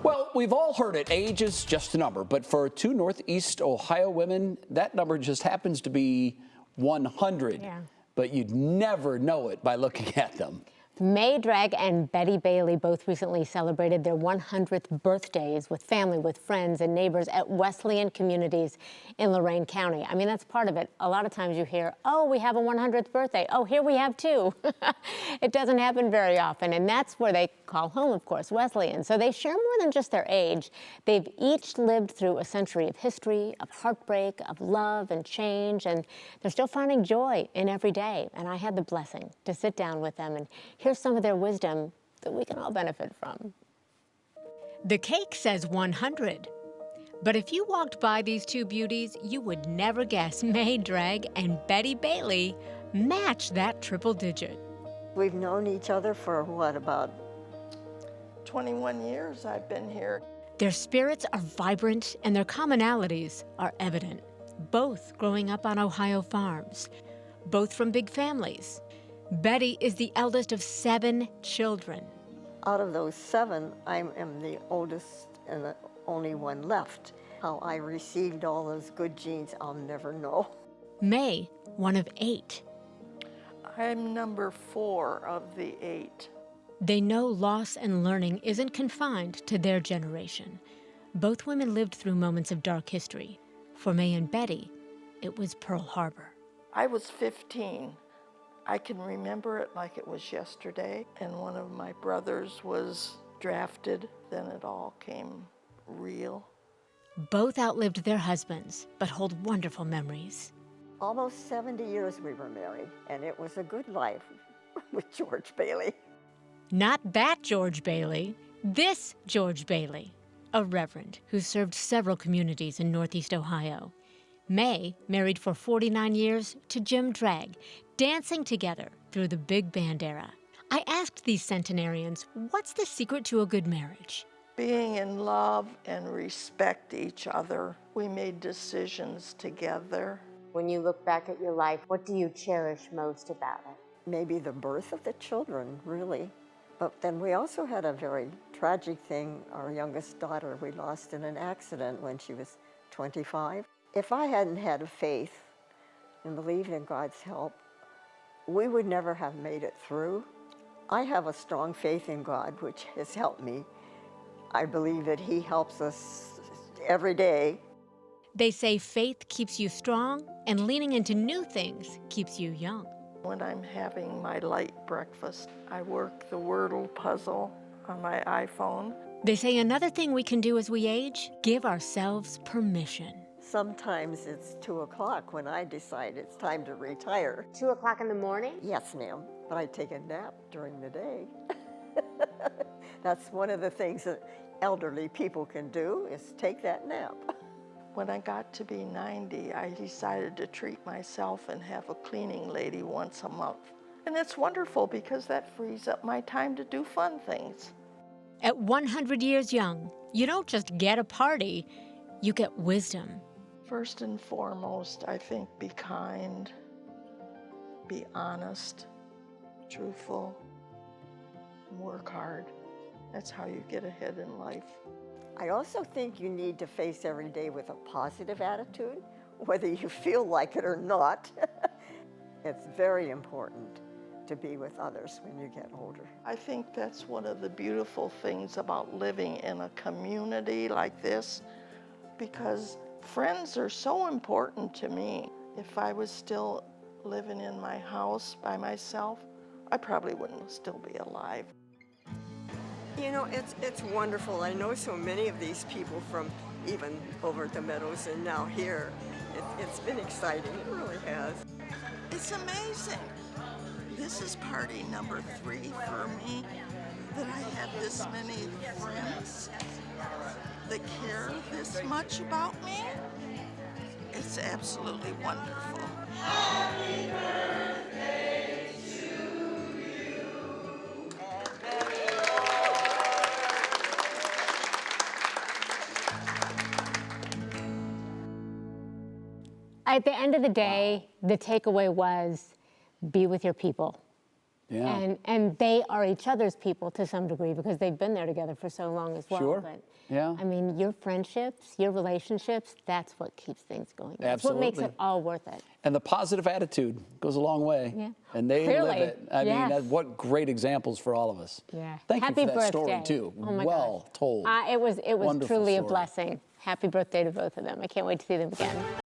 Well, we've all heard it. Age is just a number. But for two Northeast Ohio women, that number just happens to be 100. Yeah. But you'd never know it by looking at them. May Drage and Betty Bailey both recently celebrated their 100th birthdays with family, with friends and neighbors at Wesleyan Communities in Lorain County. I mean, that's part of it. A lot of times you hear, oh, we have a 100th birthday. Oh, here we have two. It doesn't happen very often, and that's where they call home, of course, Wesleyan. So they share more than just their age. They've each lived through a century of history, of heartbreak, of love and change, and they're still finding joy in every day. And I had the blessing to sit down with them and hear some of their wisdom that we can all benefit from. The cake says 100. But if you walked by these two beauties, you would never guess May Drage and Betty Bailey match that triple digit. We've known each other for, what, about 21 years I've been here. Their spirits are vibrant and their commonalities are evident. Both growing up on Ohio farms, both from big families. Betty is the eldest of 7 children. Out of those 7, I am the oldest and the only one left. How I received all those good genes, I'll never know. May, one of 8. I'm number 4 of the 8. They know loss and learning isn't confined to their generation. Both women lived through moments of dark history. For May and Betty, it was Pearl Harbor. I was 15. I can remember it like it was yesterday, and one of my brothers was drafted. Then it all came real. Both outlived their husbands, but hold wonderful memories. Almost 70 years we were married, and it was a good life with George Bailey. Not that George Bailey, this George Bailey, a reverend who served several communities in Northeast Ohio. May married for 49 years to Jim Drage, dancing together through the big band era. I asked these centenarians, what's the secret to a good marriage? Being in love and respect each other. We made decisions together. When you look back at your life, what do you cherish most about it? Maybe the birth of the children, really. But then we also had a very tragic thing. Our youngest daughter we lost in an accident when she was 25. If I hadn't had a faith and believed in God's help, we would never have made it through. I have a strong faith in God, which has helped me. I believe that He helps us every day. They say faith keeps you strong and leaning into new things keeps you young. When I'm having my light breakfast, I work the Wordle puzzle on my iPhone. They say another thing we can do as we age, give ourselves permission. Sometimes it's 2 o'clock when I decide it's time to retire. 2 o'clock in the morning? Yes, ma'am, but I take a nap during the day. That's one of the things that elderly people can do, is take that nap. When I got to be 90, I decided to treat myself and have a cleaning lady once a month. And it's wonderful because that frees up my time to do fun things. At 100 years young, you don't just get a party, you get wisdom. First and foremost, I think be kind, be honest, truthful, and work hard. That's how you get ahead in life. I also think you need to face every day with a positive attitude, whether you feel like it or not. It's very important to be with others when you get older. I think that's one of the beautiful things about living in a community like this, because friends are so important to me. If I was still living in my house by myself, I probably wouldn't still be alive. You know, it's wonderful. I know so many of these people from even over at the Meadows and now here. It's been exciting, it really has. It's amazing. This is party number 3 for me, that I have this many friends that care this much about me. It's absolutely wonderful. Happy birthday to you. At the end of the day, the takeaway was be with your people. Yeah. And they are each other's people to some degree because they've been there together for so long as well. Sure. But, Yeah. I mean, your friendships, your relationships, that's what keeps things going. That's what makes it all worth it. And the positive attitude goes a long way. Yeah. And they Clearly. live it. I Yes. mean, what great examples for all of us. Yeah. Thank Happy you for that story, birthday. too. Oh my Well gosh. told. It was Wonderful truly a story. blessing. Happy birthday to both of them. I can't wait to see them again.